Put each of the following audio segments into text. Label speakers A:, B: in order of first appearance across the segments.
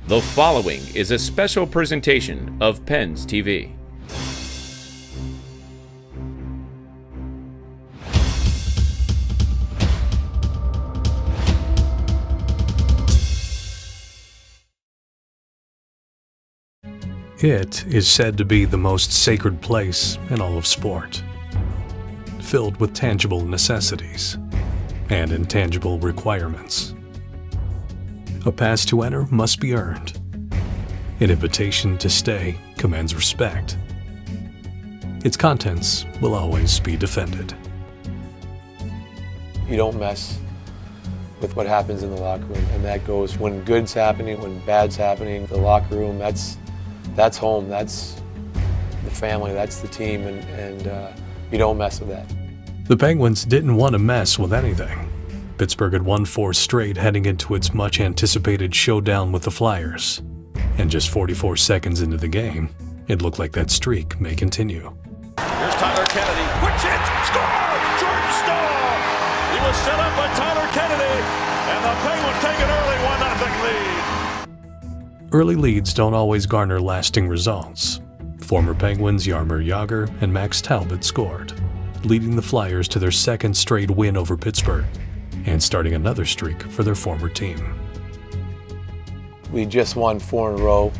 A: The following is a special presentation of Pens TV.
B: It is said to be the most sacred place in all of sport, filled with tangible necessities and intangible requirements. A pass to enter must be earned. An invitation to stay commands respect. Its contents will always be defended.
C: You don't mess with what happens in the locker room, and that goes when good's happening, when bad's happening. The locker room, that's home, that's the family, that's the team, and you don't mess with that.
B: The Penguins didn't want to mess with anything. Pittsburgh had won 4 straight heading into its much-anticipated showdown with the Flyers. And just 44 seconds into the game, it looked like that streak may continue.
D: Here's Tyler Kennedy, quick hit, score! Jordan Staal! He was set up by Tyler Kennedy, and the Penguins take an early 1-0 lead.
B: Early leads don't always garner lasting results. Former Penguins Jaromir Jagr and Max Talbot scored, leading the Flyers to their second straight win over Pittsburgh, and starting another streak for their former team.
C: We just won 4 in a row.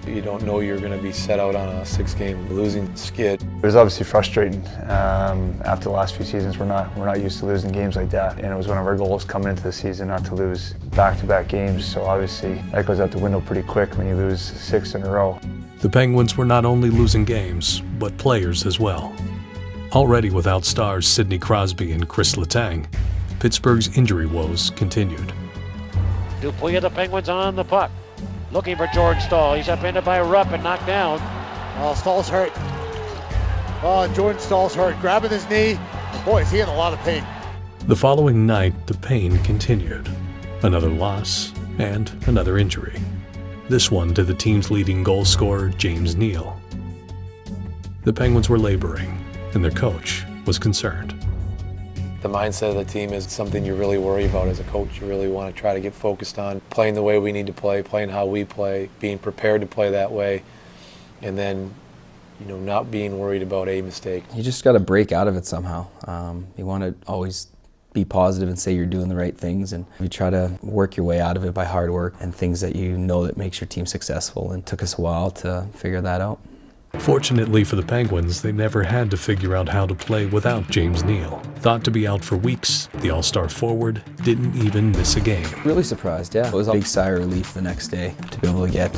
C: You don't know you're going to be set out on a 6-game losing skid.
E: It was obviously frustrating. After the last few seasons, we're not used to losing games like that, and it was one of our goals coming into the season not to lose back-to-back games. So obviously that goes out the window pretty quick when you lose 6 in a row.
B: The Penguins were not only losing games, but players as well. Already without stars Sidney Crosby and Chris Letang, Pittsburgh's injury woes continued.
F: Dupuis of the Penguins on the puck, looking for Jordan Staal. He's upended by Rupp and knocked down.
G: Oh, Stahl's hurt. Oh, Jordan Stahl's hurt. Grabbing his knee. Boy, is he in a lot of pain.
B: The following night, the pain continued. Another loss and another injury. This one to the team's leading goal scorer, James Neal. The Penguins were laboring, and their coach was concerned.
C: The mindset of the team is something you really worry about as a coach. You really want to try to get focused on playing the way we need to play, playing how we play, being prepared to play that way, and then, not being worried about a mistake.
H: You just got to break out of it somehow. You want to always be positive and say you're doing the right things, and you try to work your way out of it by hard work and things that you know that makes your team successful, and it took us a while to figure that out.
B: Fortunately for the Penguins, they never had to figure out how to play without James Neal. Thought to be out for weeks, the all-star forward didn't even miss a game.
H: Really surprised, yeah. It was a big sigh of relief the next day to be able to get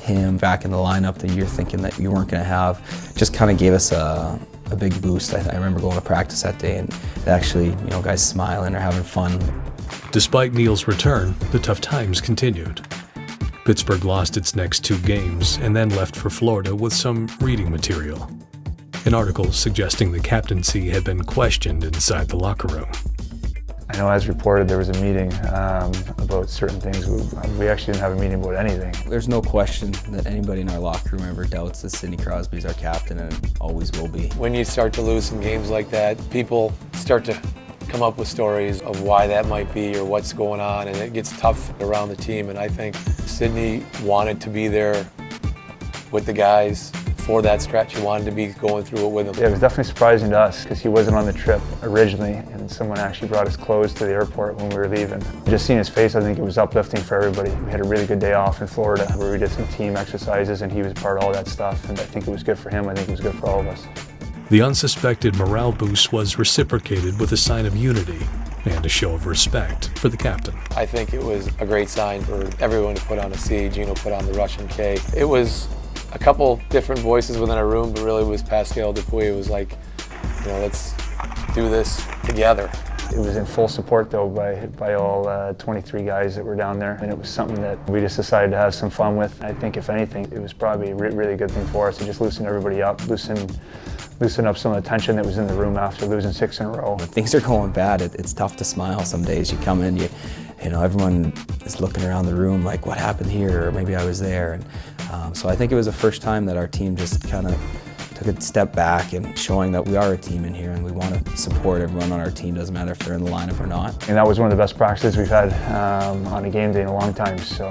H: him back in the lineup that you're thinking that you weren't going to have. Just kind of gave us a big boost. I remember going to practice that day and actually, guys smiling or having fun.
B: Despite Neal's return, the tough times continued. Pittsburgh lost its next 2 games and then left for Florida with some reading material. An article suggesting the captaincy had been questioned inside the locker room.
E: I know as reported there was a meeting about certain things. We actually didn't have a meeting about anything.
H: There's no question that anybody in our locker room ever doubts that Sidney Crosby is our captain and always will be.
C: When you start to lose some games like that, people start to come up with stories of why that might be or what's going on, and it gets tough around the team. And I think Sidney wanted to be there with the guys for that stretch. He wanted to be going through it with them.
E: Yeah, it was definitely surprising to us because he wasn't on the trip originally, and someone actually brought us clothes to the airport when we were leaving. Just seeing his face, I think it was uplifting for everybody. We had a really good day off in Florida where we did some team exercises, and he was part of all that stuff, and I think it was good for him. I think it was good for all of us.
B: The unsuspected morale boost was reciprocated with a sign of unity and a show of respect for the captain.
C: I think it was a great sign for everyone to put on a C. Gino put on the Russian K. It was a couple different voices within our room, but really it was Pascal Dupuis. It was like, let's do this together.
E: It was in full support though by all 23 guys that were down there, and it was something that we just decided to have some fun with. I think if anything, it was probably a really good thing for us to just loosen everybody up, loosen up some of the tension that was in the room after losing 6 in a row.
H: When things are going bad, it's tough to smile some days. You come in, everyone is looking around the room like, what happened here? Or maybe I was there. And so I think it was the first time that our team just kind of took a step back and showing that we are a team in here and we want to support everyone on our team, doesn't matter if they're in the lineup or not.
E: And that was one of the best practices we've had on a game day in a long time. So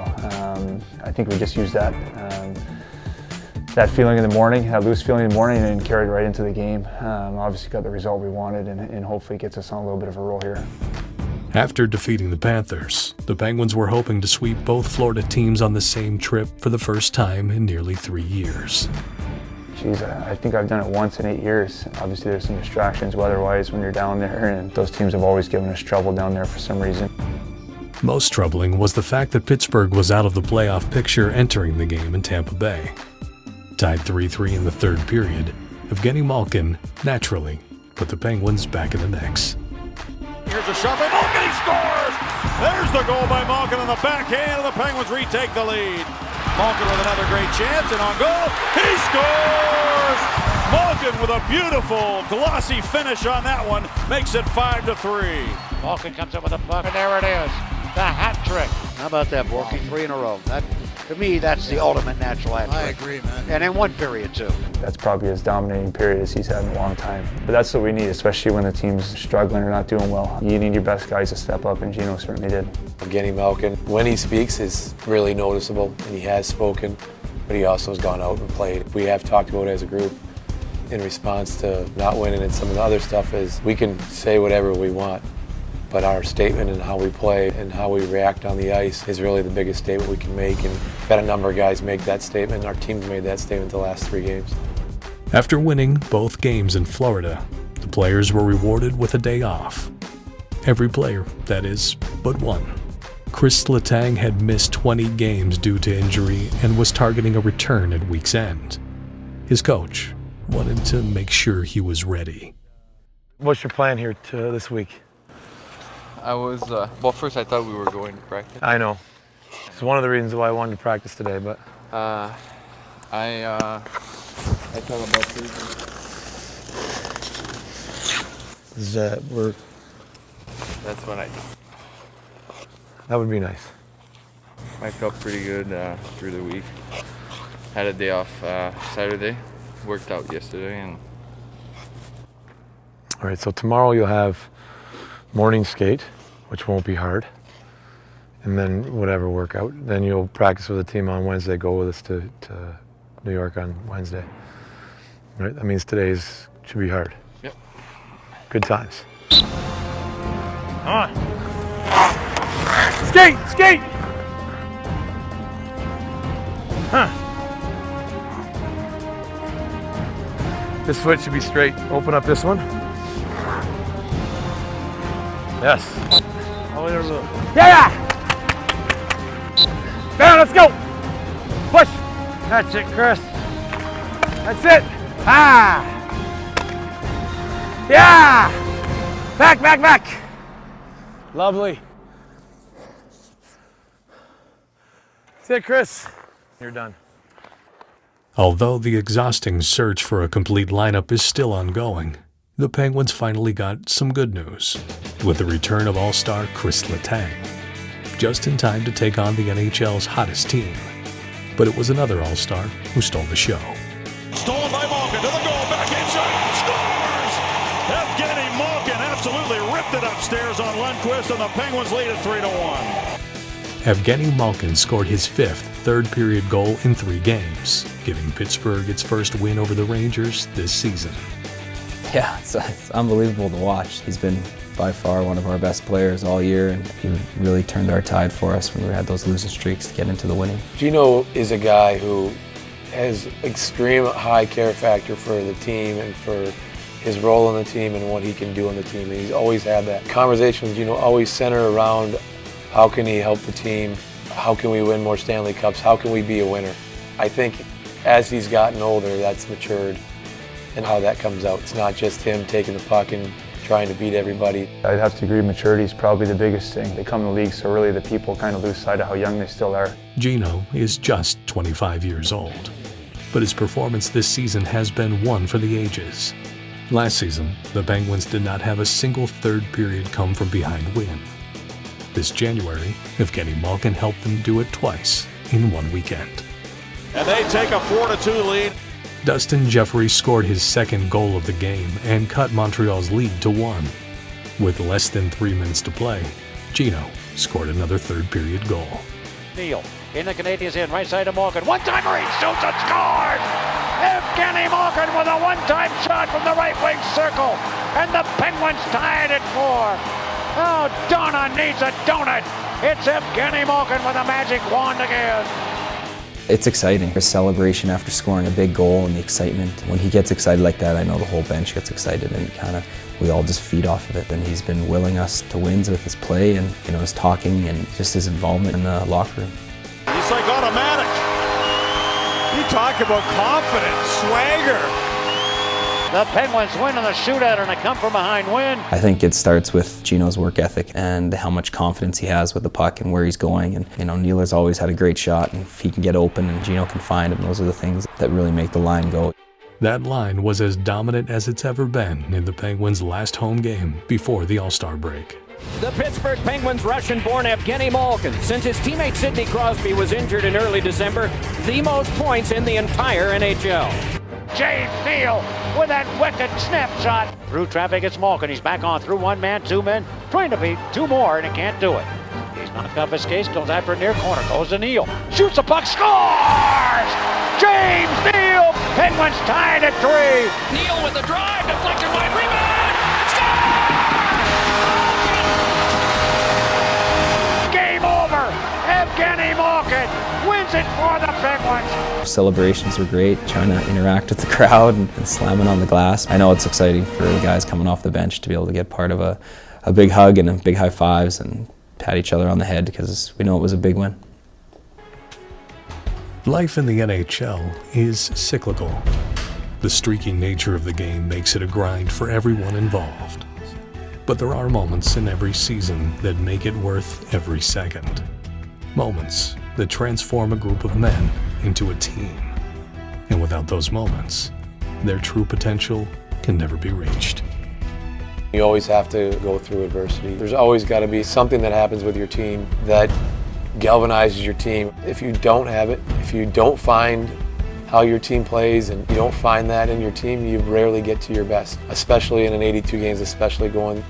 E: I think we just used that feeling in the morning, that loose feeling in the morning, and carried right into the game. Obviously got the result we wanted, and hopefully gets us on a little bit of a roll here.
B: After defeating the Panthers, the Penguins were hoping to sweep both Florida teams on the same trip for the first time in nearly 3 years.
E: Geez, I think I've done it once in 8 years. Obviously there's some distractions weather-wise when you're down there, and those teams have always given us trouble down there for some reason.
B: Most troubling was the fact that Pittsburgh was out of the playoff picture entering the game in Tampa Bay. Tied 3-3 in the third period, Evgeni Malkin naturally put the Penguins back in the mix.
D: Here's a shot by Malkin, he scores! There's the goal by Malkin on the backhand, and the Penguins retake the lead. Malkin with another great chance, and on goal, he scores! Malkin with a beautiful, glossy finish on that one, makes it 5-3.
F: Malkin comes up with a puck, and there it is. The hat trick. How about that, Borky? 3 in a row. That, to me, that's the ultimate natural hat trick.
G: I agree, man.
F: And in one period, too.
E: That's probably as dominating period as he's had in a long time. But that's what we need, especially when the team's struggling or not doing well. You need your best guys to step up, and Gino certainly did.
C: Evgeni Malkin, when he speaks, is really noticeable, and he has spoken, but he also has gone out and played. We have talked about it as a group in response to not winning, and some of the other stuff is we can say whatever we want, but our statement and how we play and how we react on the ice is really the biggest statement we can make, and we've had a number of guys make that statement. Our team's made that statement the last 3 games.
B: After winning both games in Florida, the players were rewarded with a day off. Every player, that is, but one. Chris Letang had missed 20 games due to injury and was targeting a return at week's end. His coach wanted to make sure he was ready.
C: What's your plan here this week?
I: I was, well, first I thought we were going to practice.
C: I know. It's one of the reasons why I wanted to practice today, but...
I: I thought about Thursday.
C: Does that work?
I: That's when
C: That would be nice.
I: I felt pretty good through the week. Had a day off Saturday. Worked out yesterday, and...
C: All right, so tomorrow you'll have morning skate, which won't be hard, and then whatever workout. Then you'll practice with the team on Wednesday, go with us to New York on Wednesday. All right, that means today's should be hard.
I: Yep.
C: Good times. Come on. Skate, skate! Huh. This foot should be straight. Open up this one. Yes. Yeah! Down, let's go! Push! That's it, Chris. That's it! Ah! Yeah! Back, back, back! Lovely. That's it, Chris. You're done.
B: Although the exhausting search for a complete lineup is still ongoing, the Penguins finally got some good news with the return of All-Star Chris Letang, just in time to take on the NHL's hottest team. But it was another All-Star who stole the show.
D: Stolen by Malkin to the goal, back inside, scores! Evgeni Malkin absolutely ripped it upstairs on Lundqvist, and the Penguins lead at 3-1.
B: Evgeni Malkin scored his 5th third-period goal in 3 games, giving Pittsburgh its first win over the Rangers this season.
H: Yeah, it's unbelievable to watch. He's been by far one of our best players all year, and he really turned our tide for us when we had those losing streaks to get into the winning.
C: Gino is a guy who has extreme high care factor for the team and for his role on the team and what he can do on the team. And he's always had that. Conversations, Gino, always center around how can he help the team, how can we win more Stanley Cups, how can we be a winner. I think as he's gotten older, that's matured and how that comes out. It's not just him taking the puck and trying to beat everybody.
E: I'd have to agree, maturity is probably the biggest thing. They come in the league so early that people kind of lose sight of how young they still are.
B: Gino is just 25 years old, but his performance this season has been one for the ages. Last season, the Penguins did not have a single third-period come-from-behind win. This January, Evgeni Malkin helped them do it twice in one weekend.
D: And they take a 4-2 lead.
B: Dustin Jeffrey scored his second goal of the game and cut Montreal's lead to 1. With less than 3 minutes to play, Gino scored another third-period goal.
F: Neal in the Canadiens end, right side to Malkin. One-timer, he shoots and scores! Evgeni Malkin with a one-time shot from the right wing circle. And the Penguins tied at 4. Oh, Donna needs a donut. It's Evgeni Malkin with a magic wand again.
H: It's exciting. The celebration after scoring a big goal and the excitement. When he gets excited like that, I know the whole bench gets excited, and we all just feed off of it. And he's been willing us to wins with his play and his talking and just his involvement in the locker room.
D: He's like automatic. You talk about confidence, swagger.
F: The Penguins win in the shootout and a come-from-behind win.
H: I think it starts with Gino's work ethic and how much confidence he has with the puck and where he's going. And Neeler's always had a great shot, and if he can get open and Gino can find him, those are the things that really make the line go.
B: That line was as dominant as it's ever been in the Penguins' last home game before the All-Star break.
J: The Pittsburgh Penguins Russian-born Evgeni Malkin, since his teammate Sidney Crosby was injured in early December, the most points in the entire NHL.
F: James Neal with that wicked snapshot. Through traffic, it's Malkin. He's back on through 1 man, 2 men. Trying to beat 2 more, and he can't do it. He's knocked off his skates, goes after a near corner, goes to Neal. Shoots the puck, scores! James Neal! Penguins tied at 3.
J: Neal with the drive, deflected wide, rebound!
F: Game over! Evgeni Malkin wins it for the Penguins.
H: Celebrations were great, trying to interact with the crowd and slamming on the glass. I know it's exciting for the guys coming off the bench to be able to get part of a big hug and a big high fives and pat each other on the head because we know it was a big win.
B: Life in the NHL is cyclical. The streaky nature of the game makes it a grind for everyone involved. But there are moments in every season that make it worth every second. Moments that transform a group of men into a team. And without those moments, their true potential can never be reached.
C: You always have to go through adversity. There's always got to be something that happens with your team that galvanizes your team. If you don't have it, if you don't find how your team plays and you don't find that in your team, you rarely get to your best, especially in an 82 games, especially going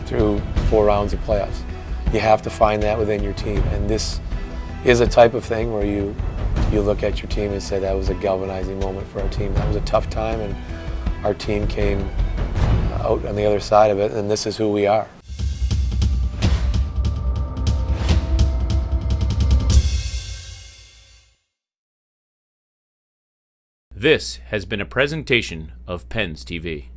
C: through 4 rounds of playoffs. You have to find that within your team, and this is a type of thing where you look at your team and say that was a galvanizing moment for our team. That was a tough time, and our team came out on the other side of it, and this is who we are.
A: This has been a presentation of Pens TV.